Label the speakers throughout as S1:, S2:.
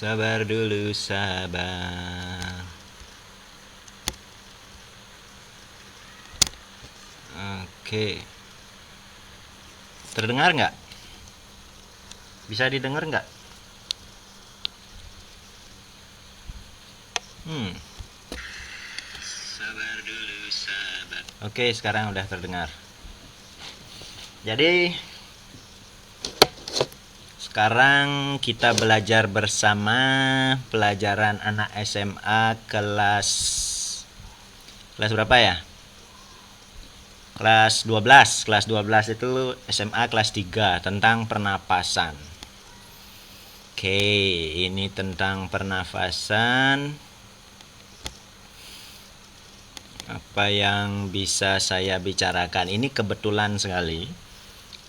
S1: Sabar dulu, sabar. Oke. Terdengar nggak? Bisa didengar nggak? Sabar dulu, sabar. Oke, sekarang udah terdengar. Jadi sekarang kita belajar bersama pelajaran anak SMA kelas berapa ya? Kelas 12. Kelas 12 itu SMA kelas 3 tentang pernapasan. Oke, ini tentang pernafasan. Apa yang bisa saya bicarakan? Ini kebetulan sekali.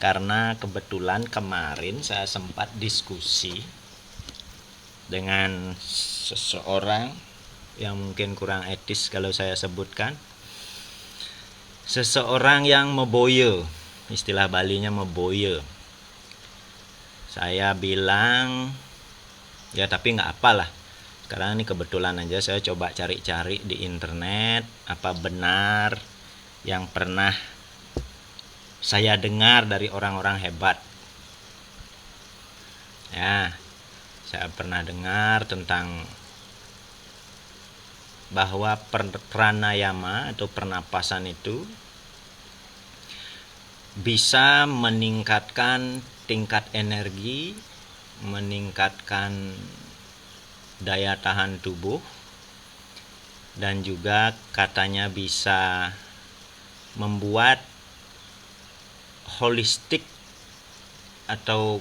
S1: Karena kebetulan kemarin saya sempat diskusi dengan seseorang yang mungkin kurang etis kalau saya sebutkan. Seseorang yang meboye, istilah Balinya meboye. Saya bilang, ya tapi nggak apalah. Sekarang ini kebetulan aja saya coba cari-cari di internet apa benar yang pernah saya dengar dari orang-orang hebat. Ya, saya pernah dengar tentang bahwa pranayama atau pernapasan itu bisa meningkatkan tingkat energi, meningkatkan daya tahan tubuh, dan juga katanya bisa membuat holistik atau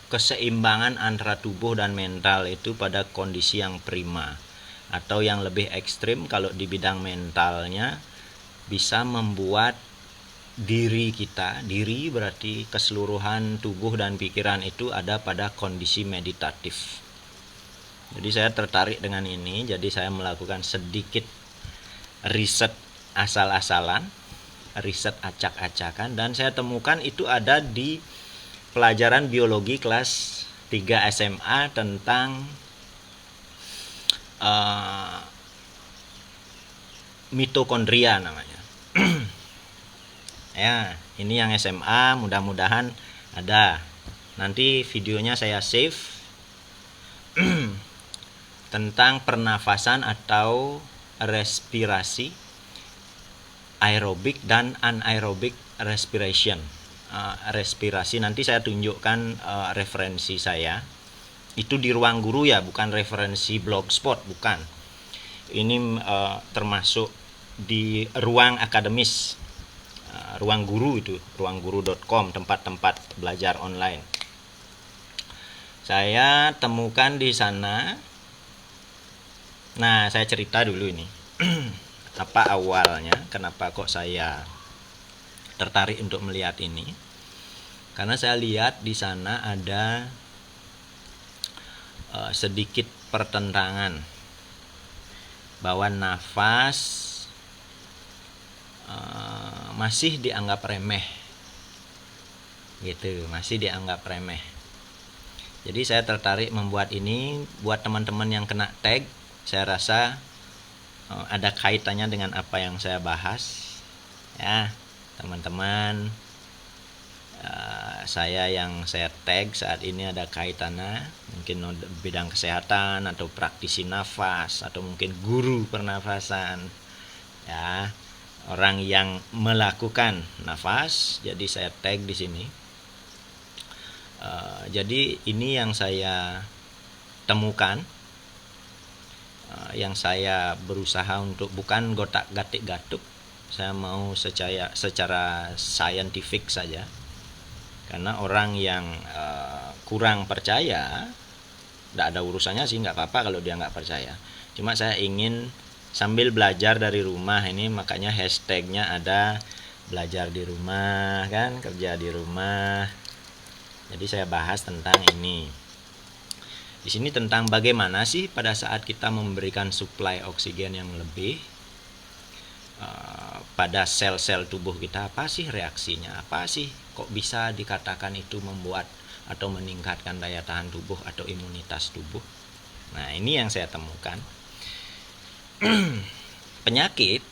S1: keseimbangan antara tubuh dan mental itu pada kondisi yang prima, atau yang lebih ekstrim kalau di bidang mentalnya bisa membuat diri kita, diri berarti keseluruhan tubuh dan pikiran itu ada pada kondisi meditatif. Jadi saya tertarik dengan ini, jadi saya melakukan sedikit riset asal-asalan, riset acak-acakan, dan saya temukan itu ada di pelajaran biologi kelas 3 SMA tentang mitokondria namanya. Ya, ini yang SMA, mudah-mudahan ada. Nanti videonya saya save tentang pernafasan atau respirasi aerobik dan anaerobik respiration. Respirasi nanti saya tunjukkan referensi saya. Itu di Ruang Guru ya, bukan referensi blogspot, bukan. Ini termasuk di ruang akademis, Ruang Guru itu, ruangguru.com, tempat-tempat belajar online. Saya temukan di sana. Nah, saya cerita dulu ini. Apa awalnya, kenapa kok saya tertarik untuk melihat ini? Karena saya lihat di sana ada sedikit pertentangan bahwa nafas masih dianggap remeh, gitu, masih dianggap remeh. Jadi saya tertarik membuat ini buat teman-teman yang kena tag. Saya rasa ada kaitannya dengan apa yang saya bahas, ya teman-teman. Saya yang saya tag saat ini ada kaitannya, mungkin bidang kesehatan atau praktisi nafas atau mungkin guru pernafasan, ya orang yang melakukan nafas. Jadi saya tag di sini. Jadi ini yang saya temukan, yang saya berusaha untuk bukan gotak-gatik-gatuk. Saya mau secara saintifik saja. Karena orang yang kurang percaya, tidak ada urusannya sih, nggak apa-apa kalau dia nggak percaya. Cuma saya ingin sambil belajar dari rumah ini, makanya hashtagnya ada belajar di rumah, kan, kerja di rumah. Jadi saya bahas tentang ini. Di sini tentang bagaimana sih pada saat kita memberikan suplai oksigen yang lebih pada sel-sel tubuh kita, apa sih reaksinya, apa sih kok bisa dikatakan itu membuat atau meningkatkan daya tahan tubuh atau imunitas tubuh. Nah, ini yang saya temukan. Penyakit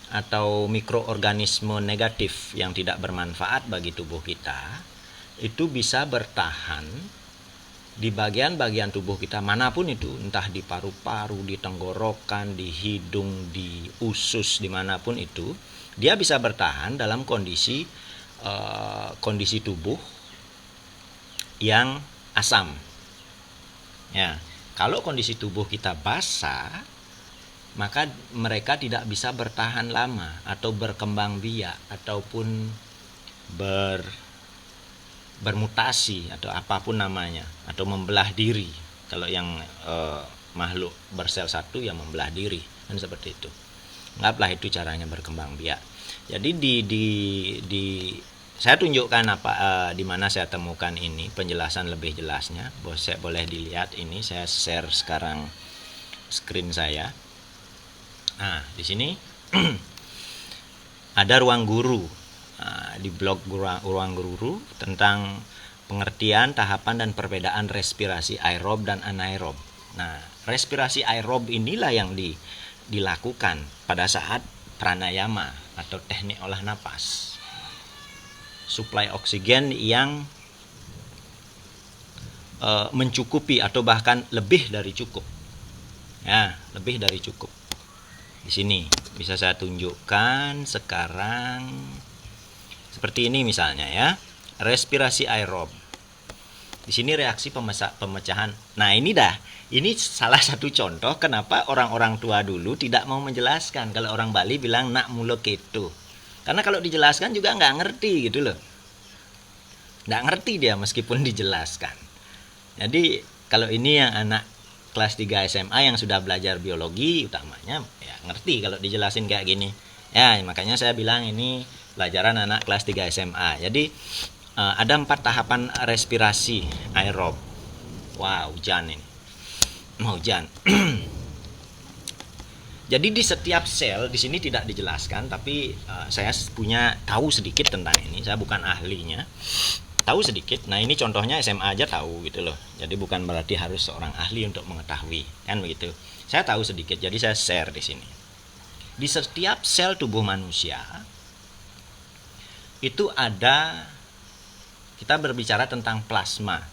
S1: atau mikroorganisme negatif yang tidak bermanfaat bagi tubuh kita itu bisa bertahan di bagian-bagian tubuh kita manapun itu, entah di paru-paru, di tenggorokan, di hidung, di usus, dimanapun itu, dia bisa bertahan dalam kondisi tubuh yang asam. Ya, kalau kondisi tubuh kita basah, maka mereka tidak bisa bertahan lama atau berkembang biak ataupun bermutasi atau apapun namanya, atau membelah diri. Kalau yang makhluk bersel satu yang membelah diri, kan seperti itu. Anggaplah itu caranya berkembang biak. Jadi saya tunjukkan di mana saya temukan ini, penjelasan lebih jelasnya. Boleh dilihat ini, saya share sekarang screen saya. Nah, di sini ada ruang guru. Di blog ruang guru tentang pengertian, tahapan, dan perbedaan respirasi aerob dan anaerob. Nah, respirasi aerob inilah yang dilakukan pada saat pranayama atau teknik olah napas. Suplai oksigen yang mencukupi atau bahkan lebih dari cukup. Ya, lebih dari cukup. Di sini bisa saya tunjukkan sekarang seperti ini misalnya ya. Respirasi aerob. Di sini reaksi pemecahan. Nah, ini salah satu contoh kenapa orang-orang tua dulu tidak mau menjelaskan. Kalau orang Bali bilang nak mula ketu. Karena kalau dijelaskan juga nggak ngerti gitu loh. Nggak ngerti dia meskipun dijelaskan. Jadi kalau ini yang anak kelas 3 SMA yang sudah belajar biologi utamanya, ya ngerti kalau dijelasin kayak gini. Ya, makanya saya bilang ini pelajaran anak kelas 3 SMA. Jadi ada 4 tahapan respirasi aerob. Wow, hujan ini. Mau hujan. Jadi di setiap sel di sini tidak dijelaskan, tapi saya tahu sedikit tentang ini. Saya bukan ahlinya. Tahu sedikit. Nah, ini contohnya SMA aja tahu gitu loh. Jadi bukan berarti harus seorang ahli untuk mengetahui, kan begitu. Saya tahu sedikit, jadi saya share di sini. Di setiap sel tubuh manusia itu ada, kita berbicara tentang plasma.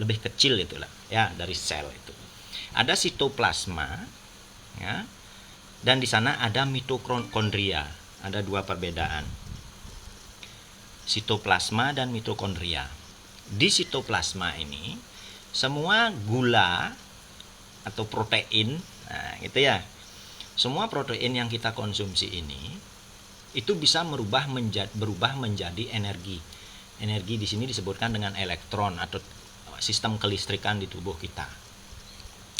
S1: Lebih kecil itulah ya dari sel itu. Ada sitoplasma ya. Dan di sana ada mitokondria. Ada 2 perbedaan. Sitoplasma dan mitokondria. Di sitoplasma ini semua gula atau protein, nah gitu ya. Semua protein yang kita konsumsi ini itu bisa berubah menjadi energi. Energi di sini disebutkan dengan elektron atau sistem kelistrikan di tubuh kita.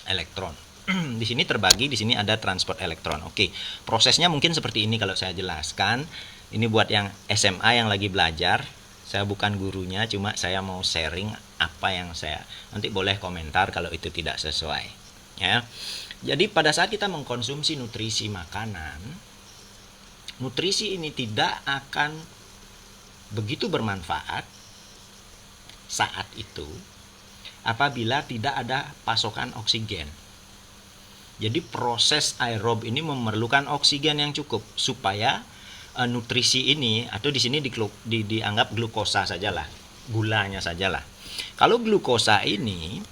S1: Elektron. Di sini terbagi, di sini ada transport elektron. Oke, prosesnya mungkin seperti ini kalau saya jelaskan. Ini buat yang SMA yang lagi belajar. Saya bukan gurunya, cuma saya mau sharing apa yang saya. Nanti boleh komentar kalau itu tidak sesuai. Ya. Jadi pada saat kita mengkonsumsi nutrisi makanan, nutrisi ini tidak akan begitu bermanfaat saat itu apabila tidak ada pasokan oksigen. Jadi proses aerob ini memerlukan oksigen yang cukup supaya nutrisi ini, atau di sini dianggap glukosa sajalah, gulanya sajalah. Kalau glukosa ini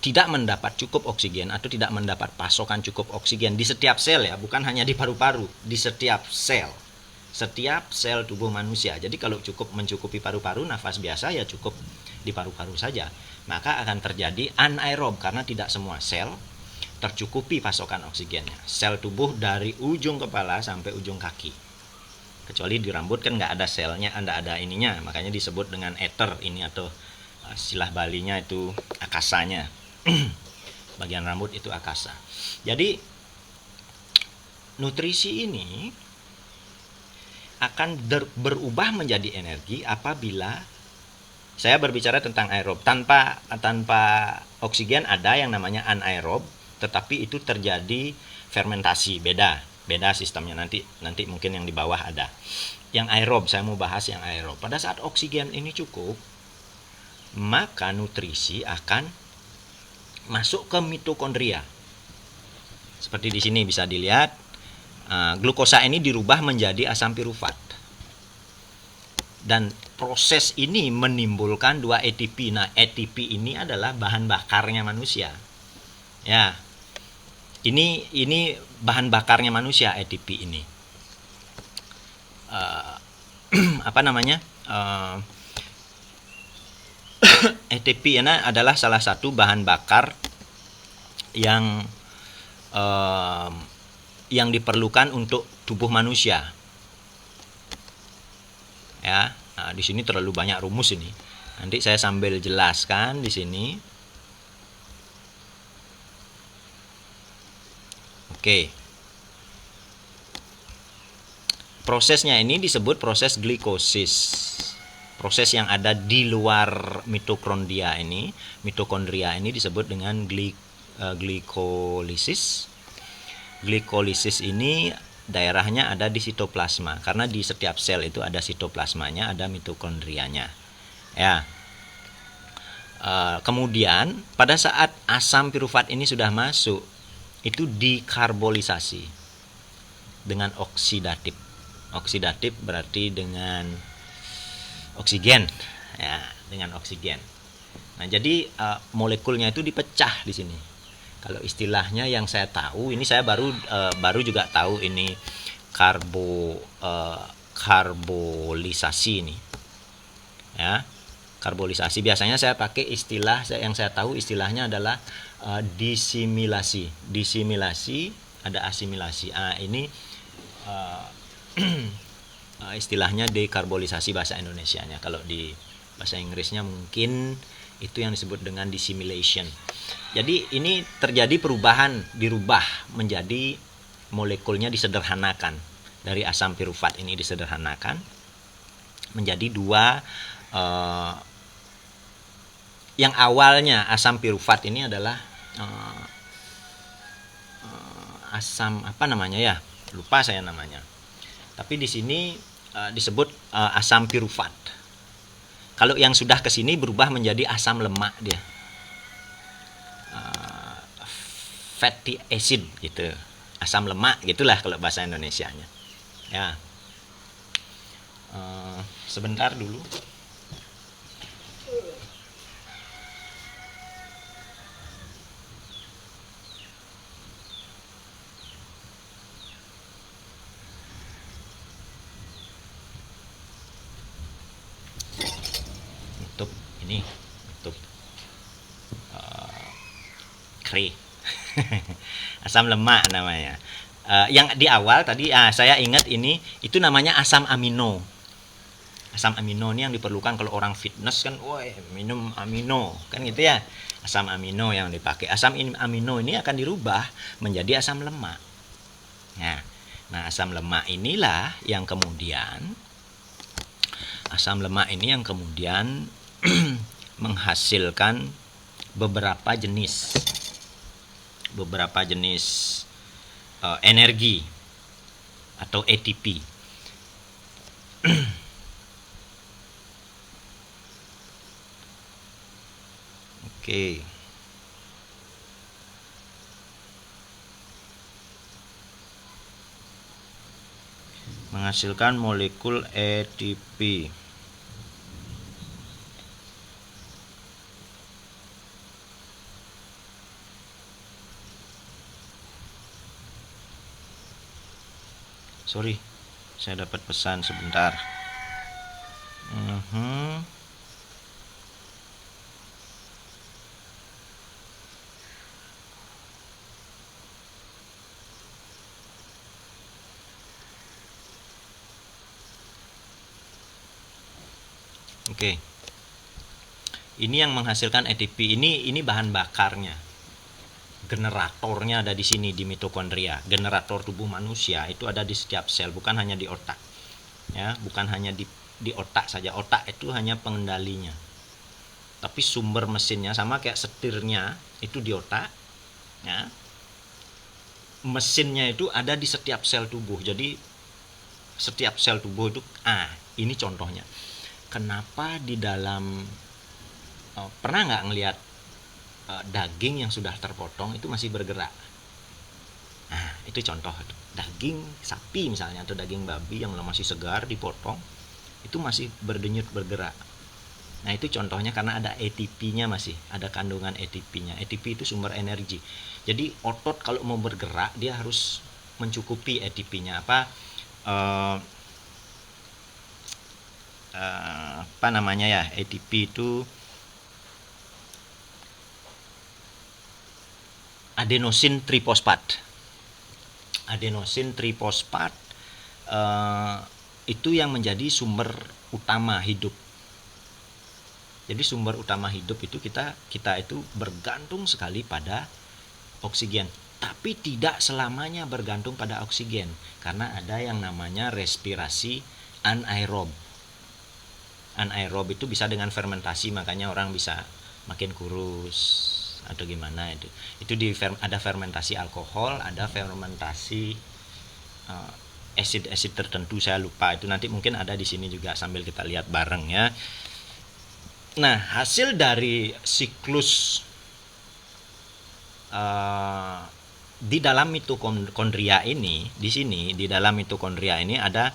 S1: tidak mendapat cukup oksigen atau tidak mendapat pasokan cukup oksigen di setiap sel ya, bukan hanya di paru-paru, di setiap sel tubuh manusia. Jadi kalau mencukupi paru-paru, nafas biasa ya cukup di paru-paru saja, maka akan terjadi anaerob karena tidak semua sel tercukupi pasokan oksigennya. Sel tubuh dari ujung kepala sampai ujung kaki, kecuali di rambut kan nggak ada selnya, nggak ada ininya, makanya disebut dengan ether ini, atau istilah Balinya itu akasanya. Bagian rambut itu akasa. Jadi nutrisi ini akan berubah menjadi energi apabila saya berbicara tentang aerob. Tanpa oksigen ada yang namanya anaerob, tetapi itu terjadi fermentasi, beda. Beda sistemnya, nanti mungkin yang di bawah ada. Yang aerob, saya mau bahas yang aerob. Pada saat oksigen ini cukup, maka nutrisi akan masuk ke mitokondria. Seperti di sini bisa dilihat, glukosa ini dirubah menjadi asam pirufat. Dan proses ini menimbulkan 2 ATP. Nah, ATP ini adalah bahan bakarnya manusia. Ya. Ini bahan bakarnya manusia, ATP ini. Apa namanya? ATP ini adalah salah satu bahan bakar yang diperlukan untuk tubuh manusia. Ya, nah, di sini terlalu banyak rumus ini. Nanti saya sambil jelaskan di sini. Oke. Prosesnya ini disebut proses glikosis. Proses yang ada di luar mitokondria ini disebut dengan glikolisis. Glikolisis ini daerahnya ada di sitoplasma, karena di setiap sel itu ada sitoplasmanya, ada mitokondrianya. Ya. Kemudian pada saat asam pirufat ini sudah masuk, itu dikarbolisasi dengan oksidatif. Oksidatif berarti dengan oksigen, ya, dengan oksigen. Nah, jadi molekulnya itu dipecah di sini. Kalau istilahnya yang saya tahu, ini saya baru juga tahu ini karbolisasi ini. Ya. Karbolisasi biasanya saya pakai istilah yang saya tahu istilahnya adalah disimilasi. Disimilasi, ada asimilasi. Ini istilahnya dekarbolisasi bahasa Indonesianya. Kalau di bahasa Inggrisnya mungkin itu yang disebut dengan dissimilation. Jadi ini terjadi perubahan, dirubah menjadi molekulnya disederhanakan. Dari asam pirufat ini disederhanakan menjadi 2 yang awalnya asam pirufat ini adalah asam apa namanya ya? Lupa saya namanya. Tapi di sini disebut asam pirufat. Kalau yang sudah ke sini berubah menjadi asam lemak dia. Fatty acid gitu. Asam lemak gitulah kalau bahasa Indonesianya. Ya. Sebentar dulu. Asam lemak namanya. Yang di awal tadi saya ingat itu namanya asam amino. Asam amino ini yang diperlukan kalau orang fitness kan, minum amino kan gitu ya. Asam amino yang dipakai. Asam amino ini akan dirubah menjadi asam lemak. Nah, asam lemak inilah yang kemudian menghasilkan beberapa jenis energi atau ATP. Oke. Menghasilkan molekul ATP. Sorry, saya dapat pesan sebentar. Oke. Ini yang menghasilkan ATP. Ini bahan bakarnya. Generatornya ada di sini di mitokondria. Generator tubuh manusia itu ada di setiap sel, bukan hanya di otak. Ya, bukan hanya di otak saja. Otak itu hanya pengendalinya. Tapi sumber mesinnya sama kayak setirnya itu di otak, ya. mesinnya itu ada di setiap sel tubuh. Jadi setiap sel tubuh itu, ini contohnya. Kenapa di dalam pernah nggak ngelihat daging yang sudah terpotong itu masih bergerak? Nah, itu contoh. Daging sapi misalnya atau daging babi yang masih segar dipotong itu masih berdenyut bergerak. Nah, itu contohnya karena ada ATP-nya, masih ada kandungan ATP-nya. ATP itu sumber energi. Jadi otot kalau mau bergerak dia harus mencukupi ATP-nya. Apa namanya ya, ATP itu adenosin trifosfat. Adenosin trifosfat itu yang menjadi sumber utama hidup. Jadi sumber utama hidup itu kita itu bergantung sekali pada oksigen. Tapi tidak selamanya bergantung pada oksigen, karena ada yang namanya respirasi anaerob. Anaerob itu bisa dengan fermentasi, makanya orang bisa makin kurus atau gimana itu. Ada fermentasi alkohol, ada fermentasi asid tertentu, saya lupa itu, nanti mungkin ada di sini juga sambil kita lihat bareng ya. Nah, hasil dari siklus di dalam mitokondria ini, di sini di dalam mitokondria ini ada,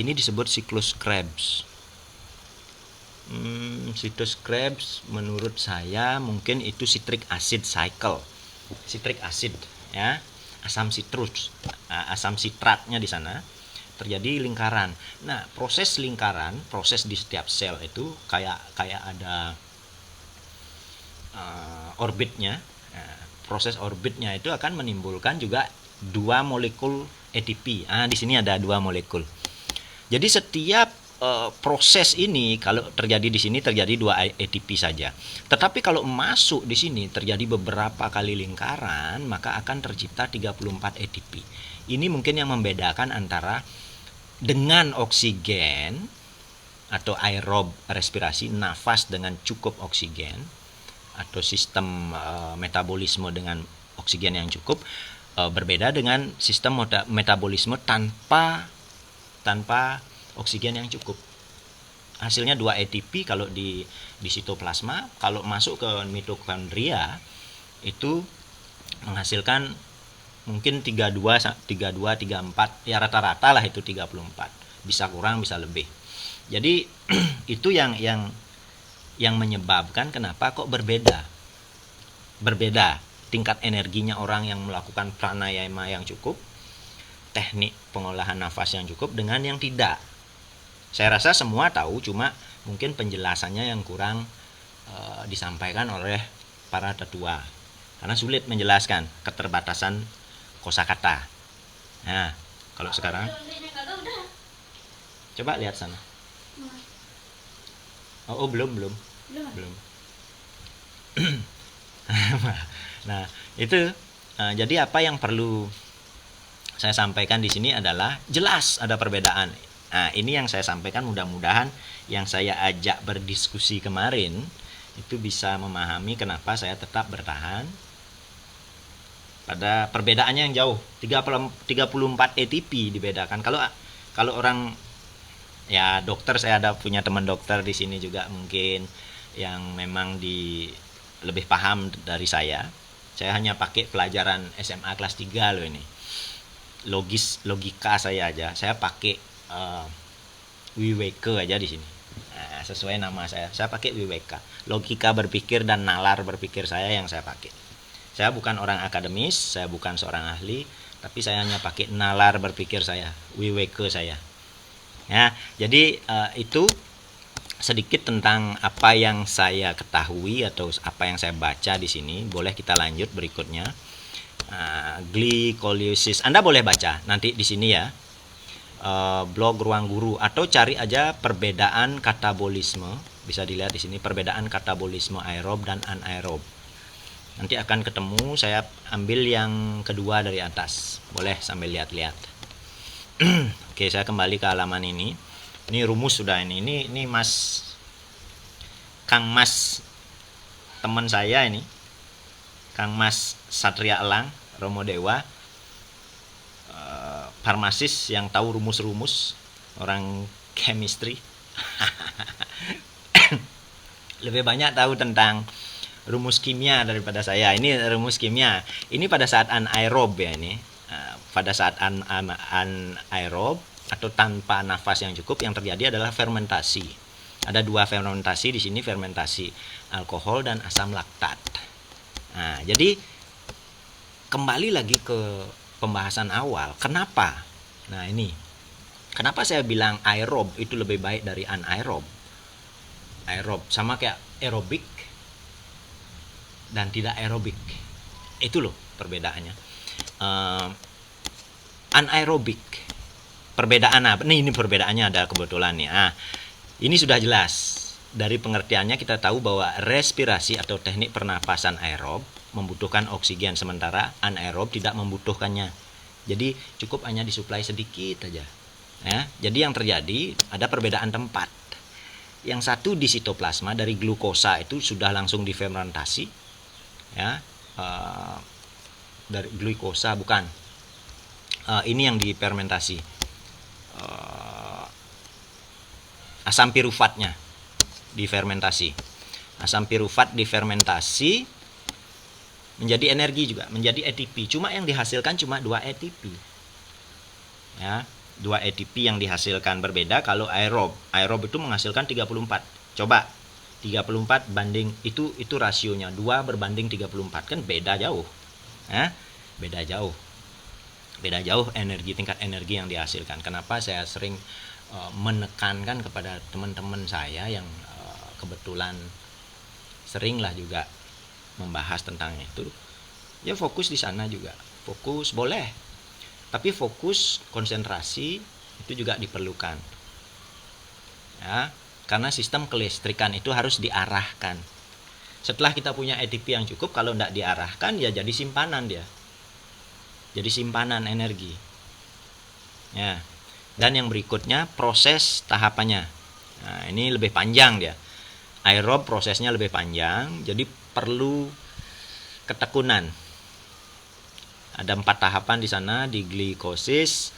S1: ini disebut siklus Krebs. Siklus Krebs menurut saya mungkin itu citric acid cycle. Citric acid ya, asam citrus, asam citratnya di sana. Terjadi lingkaran. Nah, proses lingkaran, proses di setiap sel itu kayak ada orbitnya. Proses orbitnya itu akan menimbulkan juga 2 molekul ATP. Di sini ada 2 molekul. Jadi setiap proses ini kalau terjadi di sini terjadi 2 ATP saja. Tetapi kalau masuk di sini terjadi beberapa kali lingkaran, maka akan tercipta 34 ATP. Ini mungkin yang membedakan antara dengan oksigen atau aerob respirasi, nafas dengan cukup oksigen, atau sistem metabolisme dengan oksigen yang cukup, berbeda dengan sistem metabolisme tanpa oksigen yang cukup. Hasilnya 2 ATP kalau di sitoplasma, kalau masuk ke mitokondria itu menghasilkan mungkin 32, 34, ya rata-rata lah itu 34. Bisa kurang, bisa lebih. Jadi itu yang menyebabkan kenapa kok berbeda tingkat energinya orang yang melakukan pranayama yang cukup, teknik pengolahan nafas yang cukup dengan yang tidak. Saya rasa semua tahu, cuma mungkin penjelasannya yang kurang disampaikan oleh para tetua, karena sulit menjelaskan keterbatasan kosakata. Nah, kalau sekarang coba lihat sana. Belum. Nah, itu jadi apa yang perlu saya sampaikan di sini adalah jelas ada perbedaan. Nah, ini yang saya sampaikan, mudah-mudahan yang saya ajak berdiskusi kemarin itu bisa memahami kenapa saya tetap bertahan pada perbedaannya yang jauh. 34 ATP dibedakan. Kalau orang ya dokter, saya ada punya teman dokter di sini juga mungkin yang memang lebih paham dari saya. Saya hanya pakai pelajaran SMA kelas 3 loh ini. Logika saya aja. Saya pakai Wiweke aja di sini. Nah, sesuai nama saya pakai Wiweka. Logika berpikir dan nalar berpikir saya yang saya pakai. Saya bukan orang akademis, saya bukan seorang ahli, tapi saya hanya pakai nalar berpikir saya, Wiweke saya. Ya, jadi itu sedikit tentang apa yang saya ketahui atau apa yang saya baca di sini. Boleh kita lanjut berikutnya. Glycolysis, Anda boleh baca nanti di sini ya, blog Ruang Guru, atau cari aja perbedaan katabolisme. Bisa dilihat di sini perbedaan katabolisme aerob dan anaerob. Nanti akan ketemu, saya ambil yang kedua dari atas. Boleh sambil lihat-lihat. Oke, saya kembali ke halaman ini. Ini rumus sudah ini. Ini Kang Mas teman saya ini. Kang Mas Satria Elang, Romo Dewa. farmasis yang tahu rumus-rumus, orang chemistry lebih banyak tahu tentang rumus kimia daripada saya. Ini rumus kimia. Ini pada saat anaerob ya ini. Pada saat anaerob atau tanpa nafas yang cukup, yang terjadi adalah fermentasi. Ada dua fermentasi di sini, fermentasi alkohol dan asam laktat. Nah, jadi kembali lagi ke pembahasan awal. Kenapa? Nah, ini. Kenapa saya bilang aerob itu lebih baik dari anaerob? Aerob sama kayak aerobik dan tidak aerobik. Itu loh perbedaannya. Anaerobik. Perbedaan apa? Ini perbedaannya ada kebetulan nih. Ini sudah jelas. Dari pengertiannya kita tahu bahwa respirasi atau teknik pernapasan aerob membutuhkan oksigen, sementara anaerob tidak membutuhkannya. Jadi cukup hanya disuplai sedikit aja. Ya, jadi yang terjadi ada perbedaan tempat. Yang satu di sitoplasma dari glukosa itu sudah langsung difermentasi, ya, dari glukosa bukan. Ini yang difermentasi, asam piruvatnya difermentasi. Asam pirufat difermentasi menjadi energi juga, menjadi ATP. Cuma yang dihasilkan cuma 2 ATP. Ya. 2 ATP yang dihasilkan berbeda kalau aerob. Aerob itu menghasilkan 34. Coba 34 banding itu rasionya 2 berbanding 34, kan beda jauh. Beda jauh. Beda jauh tingkat energi yang dihasilkan. Kenapa saya sering menekankan kepada teman-teman saya yang kebetulan seringlah juga membahas tentang itu. Ya fokus di sana juga. Fokus boleh. Tapi fokus, konsentrasi itu juga diperlukan. Ya, karena sistem kelistrikan itu harus diarahkan. Setelah kita punya ATP yang cukup, kalau tidak diarahkan ya jadi simpanan dia. Jadi simpanan energi. Ya. Dan yang berikutnya proses tahapannya. Nah, ini lebih panjang dia. Aerob prosesnya lebih panjang, jadi perlu ketekunan. Ada 4 tahapan di sana di glikosis.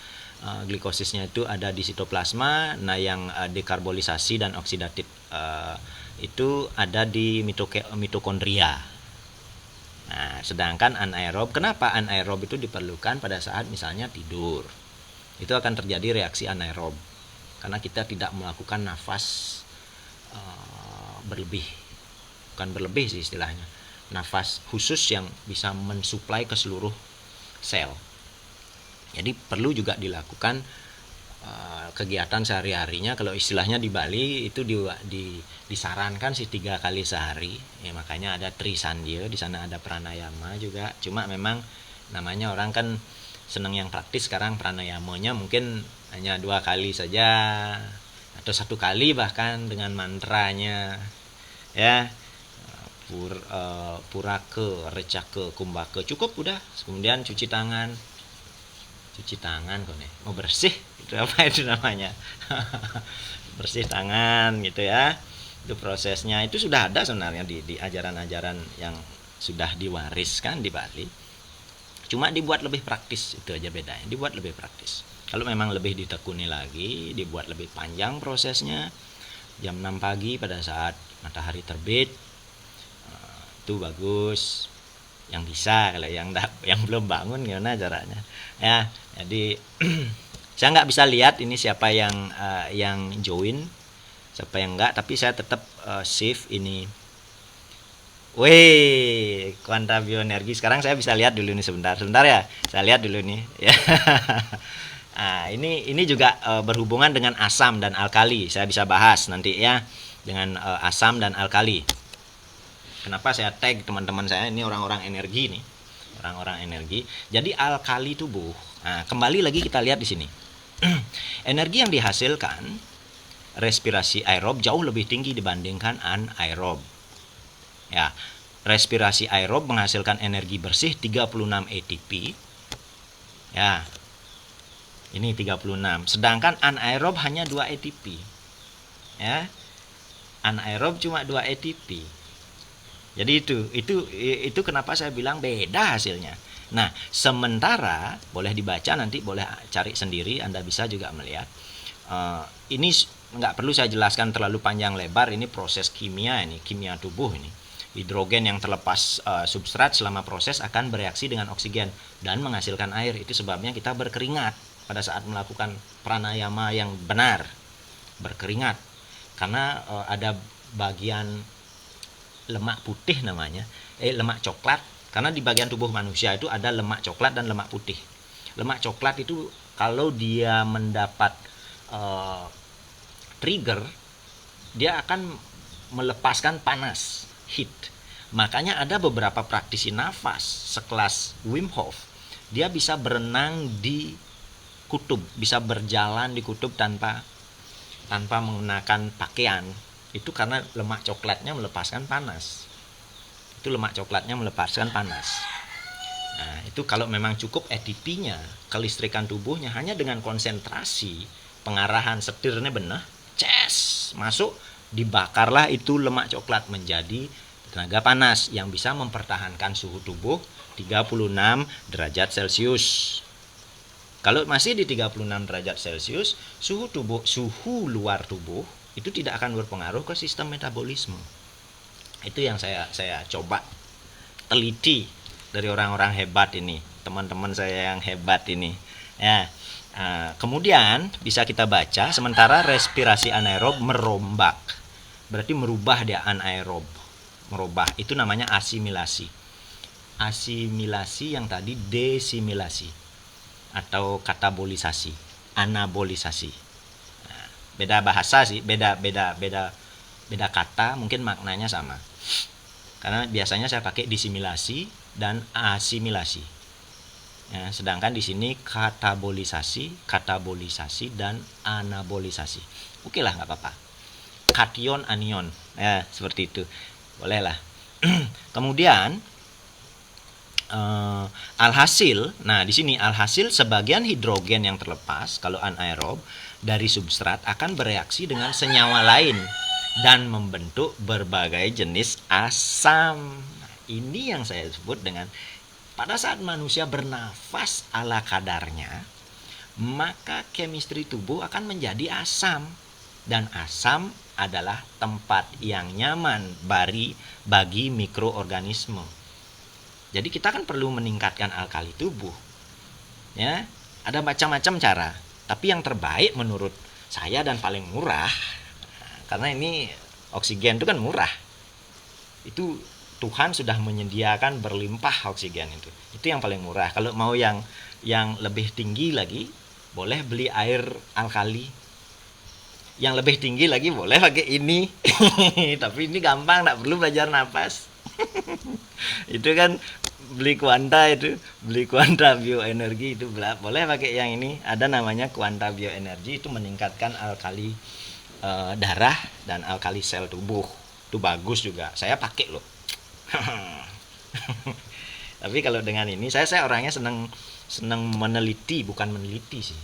S1: Glikosisnya itu ada di sitoplasma. Nah, yang dekarbolisasi dan oksidatif itu ada di mitokondria. Nah, sedangkan anaerob, kenapa anaerob itu diperlukan pada saat misalnya tidur? Itu akan terjadi reaksi anaerob karena kita tidak melakukan nafas berlebih. Bukan berlebih sih istilahnya. Nafas khusus yang bisa mensuplai ke seluruh sel. Jadi perlu juga dilakukan kegiatan sehari-harinya. Kalau istilahnya di Bali itu disarankan sih 3 kali sehari. Ya, makanya ada trisandya, di sana ada pranayama juga. Cuma memang namanya orang kan senang yang praktis, sekarang pranayamanya mungkin hanya 2 kali saja atau 1 kali bahkan dengan mantranya. Ya. Purake, recake, kumbake, cukup udah. Kemudian cuci tangan kok nih, mau bersih itu apa itu namanya bersih tangan gitu ya. Itu prosesnya itu sudah ada sebenarnya di ajaran-ajaran yang sudah diwariskan di Bali, cuma dibuat lebih praktis, itu aja bedanya, dibuat lebih praktis. Kalau memang lebih ditekuni lagi, dibuat lebih panjang prosesnya, jam 6 pagi pada saat matahari terbit, itu bagus. Yang bisa, kalau yang belum bangun gimana caranya ya. Jadi saya nggak bisa lihat ini siapa yang join, siapa yang enggak, tapi saya tetap save ini. Wih, kuanta bioenergi. Sekarang saya bisa lihat dulu nih sebentar ya. Saya lihat dulu nih ya. Nah, ini juga berhubungan dengan asam dan alkali. Saya bisa bahas nanti ya dengan asam dan alkali. Kenapa saya tag teman-teman saya ini orang-orang energi nih, orang-orang energi. Jadi alkali tubuh. Nah, kembali lagi kita lihat di sini. Energi yang dihasilkan respirasi aerob jauh lebih tinggi dibandingkan anaerob. Ya, respirasi aerob menghasilkan energi bersih 36 ATP. Ya. Ini 36. Sedangkan anaerob hanya 2 ATP. Ya. Anaerob cuma 2 ATP. Jadi itu kenapa saya bilang beda hasilnya. Nah, sementara boleh dibaca, nanti boleh cari sendiri, Anda bisa juga melihat. Ini nggak perlu saya jelaskan terlalu panjang lebar, ini proses kimia, ini kimia tubuh ini. Hidrogen yang terlepas substrat selama proses akan bereaksi dengan oksigen dan menghasilkan air. Itu sebabnya kita berkeringat pada saat melakukan pranayama yang benar. Berkeringat karena ada bagian lemak putih namanya, lemak coklat. Karena di bagian tubuh manusia itu ada lemak coklat dan lemak putih. Lemak coklat itu kalau dia mendapat trigger, dia akan melepaskan panas, heat. Makanya ada beberapa praktisi nafas sekelas Wim Hof, dia bisa berenang di kutub, bisa berjalan di kutub tanpa menggunakan pakaian. Itu karena lemak coklatnya melepaskan panas. Nah, itu kalau memang cukup ATP-nya, kelistrikan tubuhnya hanya dengan konsentrasi pengarahan setirnya benar, masuk, dibakarlah itu lemak coklat menjadi tenaga panas yang bisa mempertahankan suhu tubuh 36 derajat Celcius. Kalau masih di 36 derajat Celcius, suhu luar tubuh itu tidak akan berpengaruh ke sistem metabolisme. Itu yang saya coba teliti dari orang-orang hebat ini, teman-teman saya yang hebat ini. Ya. Kemudian bisa kita baca, sementara respirasi anaerob merombak, berarti merubah dia anaerob, merubah, itu namanya asimilasi. Asimilasi yang tadi desimilasi atau katabolisasi, anabolisasi. Beda bahasa sih, beda kata, mungkin maknanya sama. Karena biasanya saya pakai disimilasi dan asimilasi. Ya, sedangkan di sini katabolisasi dan anabolisasi. Oke lah, nggak apa-apa. Kation, anion, ya seperti itu, boleh lah. Kemudian alhasil, nah di sini alhasil sebagian hidrogen yang terlepas kalau anaerob dari substrat akan bereaksi dengan senyawa lain dan membentuk berbagai jenis asam. Ini yang saya sebut dengan pada saat manusia bernafas ala kadarnya, maka chemistry tubuh akan menjadi asam. Dan asam adalah tempat yang nyaman bagi mikroorganisme. Jadi kita kan perlu meningkatkan alkali tubuh. Ya, ada macam-macam cara. Tapi yang terbaik menurut saya dan paling murah, karena ini oksigen itu kan murah. Itu Tuhan sudah menyediakan berlimpah oksigen itu. Itu yang paling murah. Kalau mau yang lebih tinggi lagi, boleh beli air alkali. Yang lebih tinggi lagi boleh pakai ini. Tapi ini gampang, tak perlu belajar napas. Itu kan beli kuanta bioenergi itu boleh pakai yang ini. Ada namanya kuanta bioenergi, itu meningkatkan alkali darah dan alkali sel tubuh. Itu bagus juga. Saya pakai loh. Tapi kalau dengan ini saya orangnya senang meneliti, bukan meneliti sih,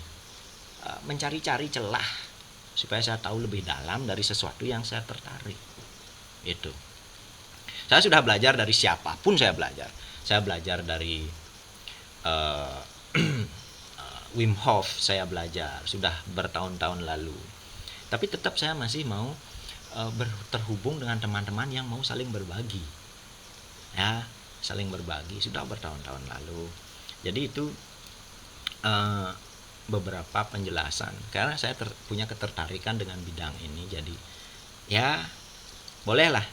S1: mencari-cari celah supaya saya tahu lebih dalam dari sesuatu yang saya tertarik. Itu saya sudah belajar dari siapapun, saya belajar dari Wim Hof, saya belajar sudah bertahun-tahun lalu, tapi tetap saya masih mau terhubung dengan teman-teman yang mau saling berbagi. Ya, saling berbagi sudah bertahun-tahun lalu. Jadi itu beberapa penjelasan, karena saya punya ketertarikan dengan bidang ini. Jadi ya bolehlah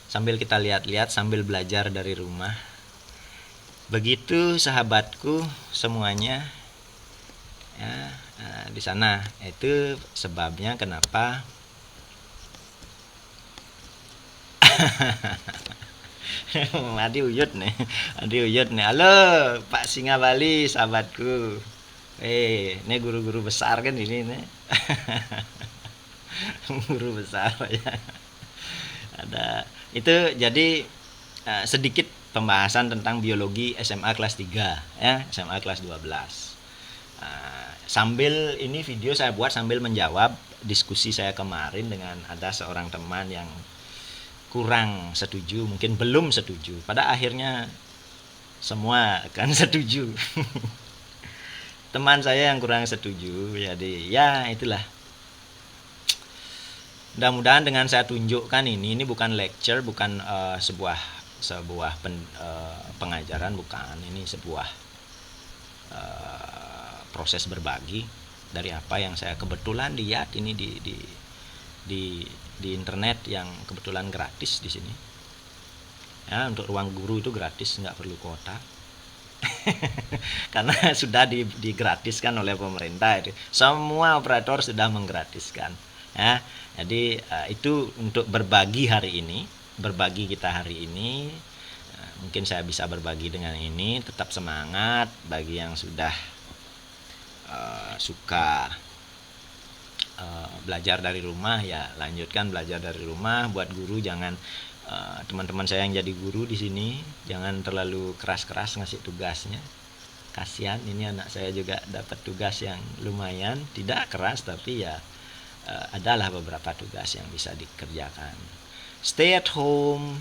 S1: sambil kita lihat-lihat, sambil belajar dari rumah. Begitu sahabatku semuanya. Ya, di sana itu sebabnya kenapa Adi Uyut nih. Halo Pak Singa Bali, sahabatku. Ini guru-guru besar kan ini nih. Guru besar ya. Ada itu, jadi sedikit pembahasan tentang biologi SMA kelas 3 ya, SMA kelas 12. Sambil ini video saya buat sambil menjawab diskusi saya kemarin dengan ada seorang teman yang kurang setuju, mungkin belum setuju. Pada akhirnya semua akan setuju. Teman saya yang kurang setuju, jadi ya itulah. Mudah-mudahan dengan saya tunjukkan ini bukan lecture, bukan pengajaran, bukan. Ini sebuah proses berbagi dari apa yang saya kebetulan lihat ini di internet yang kebetulan gratis di sini. Ya, untuk ruang guru itu gratis, nggak perlu kuota. Karena sudah digratiskan oleh pemerintah itu. Semua operator sudah menggratiskan. Ya, jadi itu untuk berbagi hari ini, berbagi kita hari ini. Mungkin saya bisa berbagi dengan ini. Tetap semangat bagi yang sudah suka belajar dari rumah, ya lanjutkan belajar dari rumah. Buat guru jangan teman-teman saya yang jadi guru di sini jangan terlalu keras-keras ngasih tugasnya. Kasihan, ini anak saya juga dapat tugas yang lumayan, tidak keras tapi ya adalah beberapa tugas yang bisa dikerjakan. Stay at home,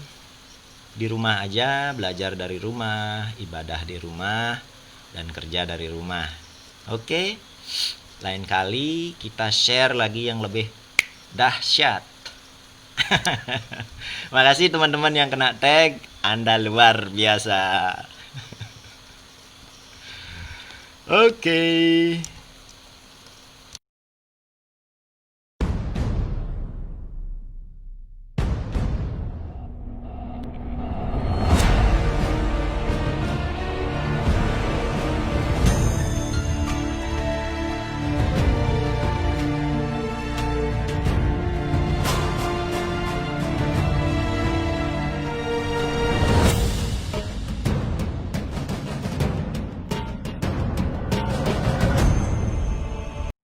S1: di rumah aja, belajar dari rumah, ibadah di rumah, dan kerja dari rumah. Oke? Lain kali kita share lagi yang lebih dahsyat. Makasih teman-teman yang kena tag, Anda luar biasa. Oke.